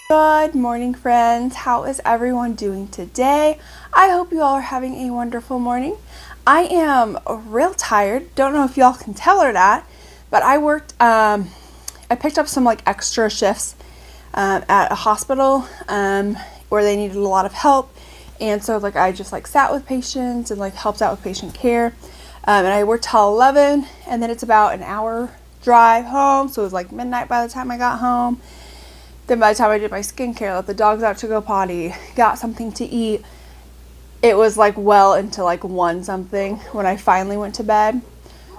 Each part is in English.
Good morning, friends. How is everyone doing today? I hope you all are having a wonderful morning. I am real tired. Don't know if y'all can tell or not, but I worked, I picked up some like extra shifts at a hospital where they needed a lot of help. And so like I just like sat with patients and like helped out with patient care. And I worked till 11, and then it's about an hour drive home. So it was like midnight by the time I got home. Then by the time I did my skincare, let the dogs out to go potty, got something to eat, it was like well into like 1 something when I finally went to bed.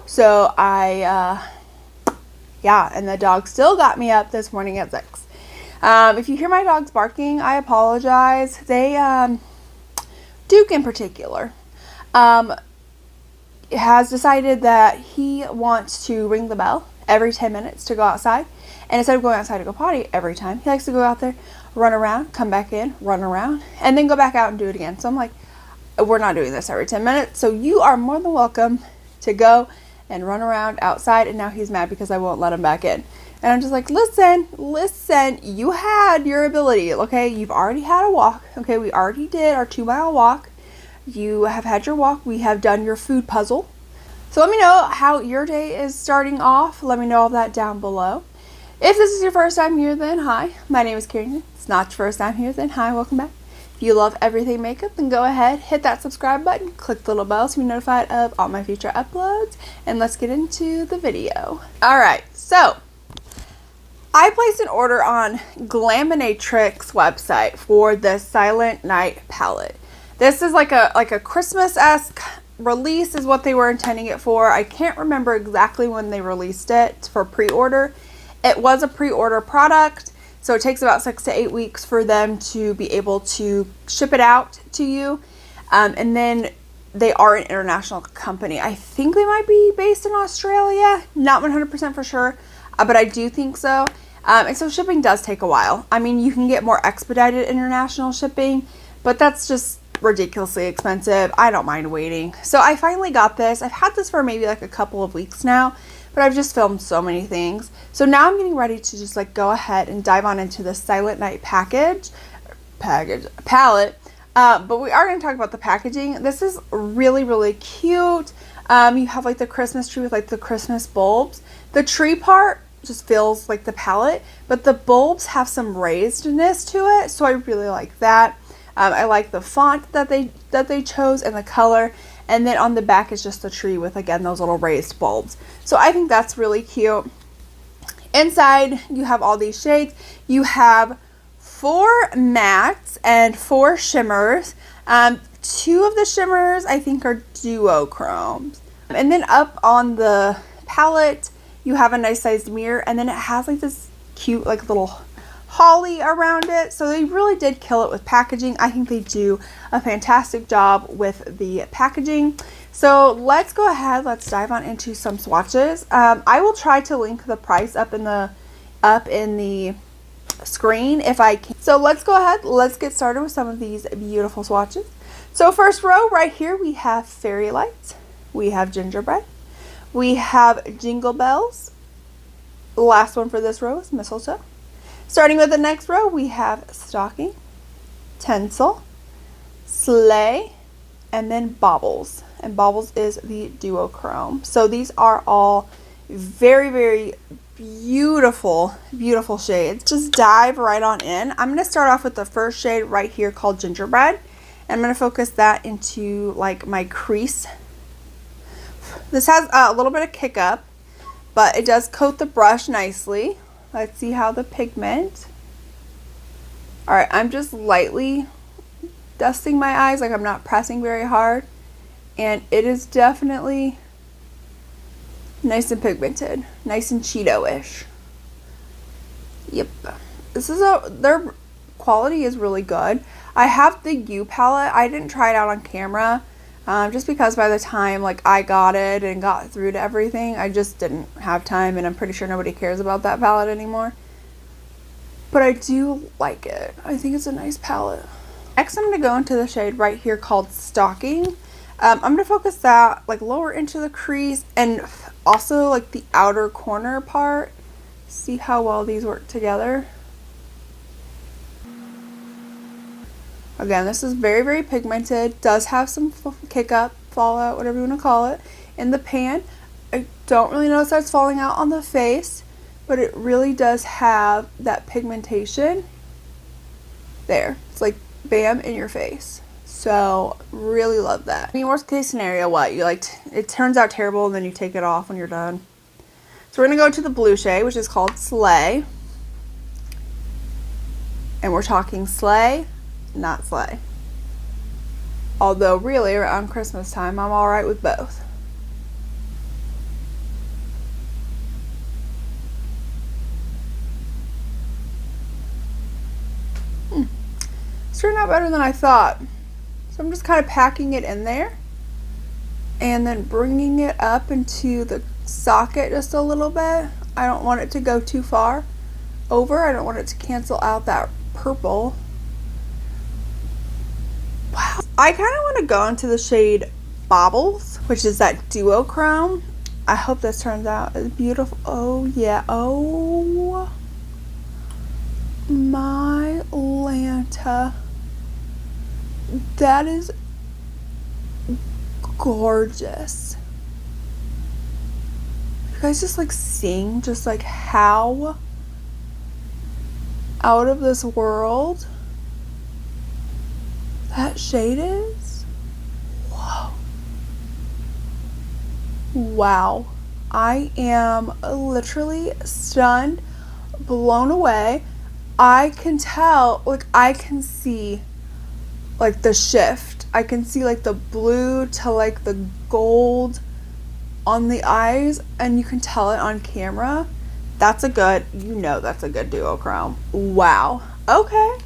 So yeah, and the dog still got me up this morning at 6. If you hear my dogs barking, I apologize. They, Duke in particular, has decided that he wants to ring the bell every 10 minutes to go outside. And instead of going outside to go potty every time, he likes to go out there, run around, come back in, run around, and then go back out and do it again. So I'm like, we're not doing this every 10 minutes. So you are more than welcome to go and run around outside. And now he's mad because I won't let him back in. And I'm just like, listen, you had your ability, okay? You've already had a walk, okay? We already did our 2-mile walk. You have had your walk. We have done your food puzzle. So let me know how your day is starting off. Let me know all that down below. If this is your first time here, then hi. My name is Karen. If it's not your first time here, then hi, welcome back. If you love everything makeup, then go ahead, hit that subscribe button, click the little bell to be notified of all my future uploads, and let's get into the video. Alright, so I placed an order on Glaminatrix website for the Silent Night Palette. This is like a Christmas-esque release is what they were intending it for. I can't remember exactly when they released it for pre-order. It was a pre-order product, so it takes about 6 to 8 weeks for them to be able to ship it out to you. And then they are an international company. I think they might be based in Australia. Not 100% for sure, but I do think so. And so shipping does take a while. I mean, you can get more expedited international shipping, but that's just ridiculously expensive. I don't mind waiting. So I finally got this. I've had this for maybe like a couple of weeks now, but I've just filmed so many things. So now I'm getting ready to just like go ahead and dive on into the Silent Night palette. But we are going to talk about the packaging. This is really, really cute. You have like the Christmas tree with like the Christmas bulbs. The tree part just feels like the palette, but the bulbs have some raisedness to it. So I really like that. I like the font that they chose and the color. And then on the back is just the tree with, again, those little raised bulbs. So I think that's really cute. Inside, you have all these shades. You have 4 mattes and 4 shimmers. 2 of the shimmers, I think, are duochromes. And then up on the palette, you have a nice sized mirror. And then it has like this cute, like little holly around it. So they really did kill it with packaging. I think they do a fantastic job with the packaging. So let's go ahead, let's dive on into some swatches. I will try to link the price up in the screen if I can. So let's go ahead, let's get started with some of these beautiful swatches. So first row right here, we have fairy lights, we have gingerbread, we have jingle bells. The last one for this row is mistletoe. Starting with the next row, we have stocking, tinsel, sleigh, and then baubles. And baubles is the duochrome. So these are all very, very beautiful, beautiful shades. Just dive right on in. I'm going to start off with the first shade right here called gingerbread. And I'm going to focus that into like my crease. This has a little bit of kick up, but it does coat the brush nicely. Let's see how the pigment. Alright, I'm just lightly dusting my eyes, like I'm not pressing very hard. And it is definitely nice and pigmented. Nice and Cheeto-ish. Yep. Their quality is really good. I have the U palette. I didn't try it out on camera. Just because by the time like I got it and got through to everything, I just didn't have time, and I'm pretty sure nobody cares about that palette anymore. But I do like it. I think it's a nice palette. Next, I'm going to go into the shade right here called Stocking. I'm going to focus that like lower into the crease and also like the outer corner part. See how well these work together. Again, this is very, very pigmented. Does have some kick up, fallout, whatever you want to call it, in the pan. I don't really notice that it's falling out on the face, but it really does have that pigmentation there. It's like bam in your face. So really love that. I mean, worst case scenario, what? You like, it turns out terrible and then you take it off when you're done. So we're going to go to the blue shade, which is called Slay. And we're talking Slay, not Slay. Although really around Christmas time, I'm alright with both. It's turned out better than I thought. So I'm just kind of packing it in there and then bringing it up into the socket just a little bit. I don't want it to go too far over. I don't want it to cancel out that purple. Wow. I kind of want to go into the shade Baubles, which is that Duochrome. I hope this turns out as beautiful. Oh yeah. Oh my Lanta. That is gorgeous. You guys just like seeing just like how out of this world that shade is. Whoa. Wow. I am literally stunned, blown away. I can tell, like I can see like the shift. I can see like the blue to like the gold on the eyes, and you can tell it on camera. That's a good, you know, that's a good duochrome. Wow. Okay.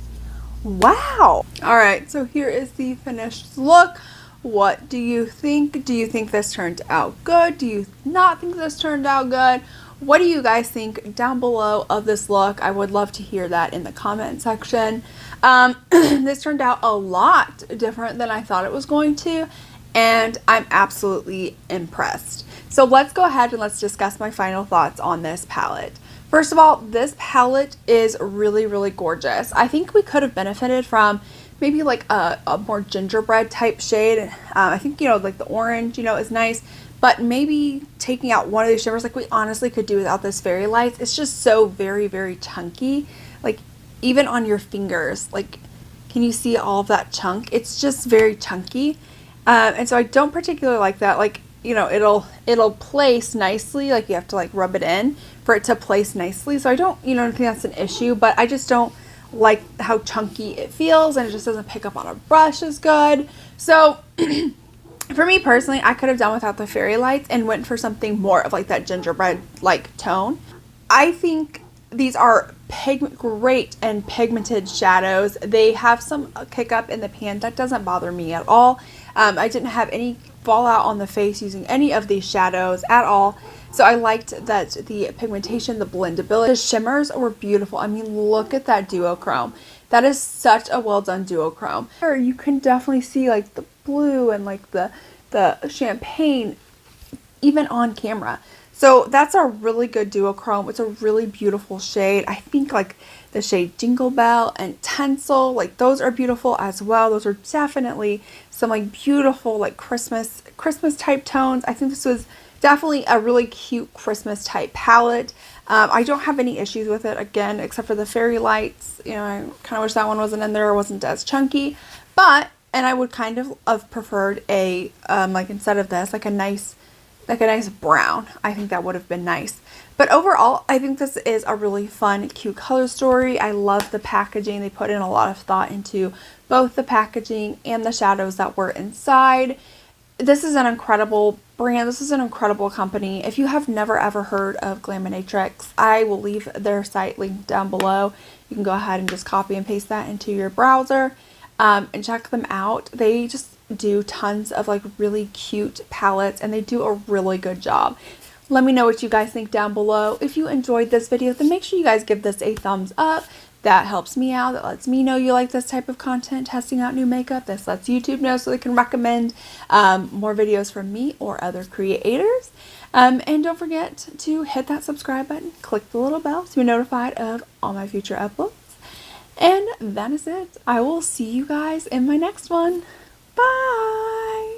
Wow. All right, so here is the finished look. What do you think? Do you think this turned out good? Do you not think this turned out good? What do you guys think down below of this look? I would love to hear that in the comment section. This turned out a lot different than I thought it was going to, and I'm absolutely impressed. So let's go ahead and let's discuss my final thoughts on this palette. First of all, this palette is really, really gorgeous. I think we could have benefited from maybe like a more gingerbread type shade. I think, you know, like the orange, you know, is nice. But maybe taking out one of these shimmers, like we honestly could do without this fairy lights. It's just so very, very chunky. Like even on your fingers, like can you see all of that chunk? It's just very chunky. And so I don't particularly like that. Like, you know, it'll place nicely. Like you have to like rub it in for it to place nicely. So I don't, you know, think that's an issue, but I just don't like how chunky it feels, and it just doesn't pick up on a brush as good. So for me personally, I could have done without the fairy lights and went for something more of like that gingerbread like tone. I think these are great and pigmented shadows. They have some kick up in the pan. That doesn't bother me at all. I didn't have any fallout on the face using any of these shadows at all. So I liked that the pigmentation, the blendability, the shimmers were beautiful. I mean, look at that duochrome. That is such a well done duochrome. You can definitely see like the blue and like the champagne even on camera. So that's a really good duochrome. It's a really beautiful shade. I think like the shade Jingle Bell and Tinsel, like those are beautiful as well. Those are definitely some like beautiful like Christmas type tones. I think this was definitely a really cute Christmas type palette. I don't have any issues with it, again, except for the fairy lights. You know, I kind of wish that one wasn't in there or wasn't as chunky. But, and I would kind of have preferred a, like instead of this, like a nice brown. I think that would have been nice. But overall, I think this is a really fun, cute color story. I love the packaging. They put in a lot of thought into both the packaging and the shadows that were inside. This is an incredible brand. This is an incredible company. If you have never ever heard of Glaminatrix, I will leave their site linked down below. You can go ahead and just copy and paste that into your browser and check them out. They just do tons of like really cute palettes, and they do a really good job. Let me know what you guys think down below. If you enjoyed this video, then make sure you guys give this a thumbs up. That helps me out. That lets me know you like this type of content, testing out new makeup. This lets YouTube know so they can recommend more videos from me or other creators. And don't forget to hit that subscribe button, click the little bell to be notified of all my future uploads. And that is it. I will see you guys in my next one. Bye!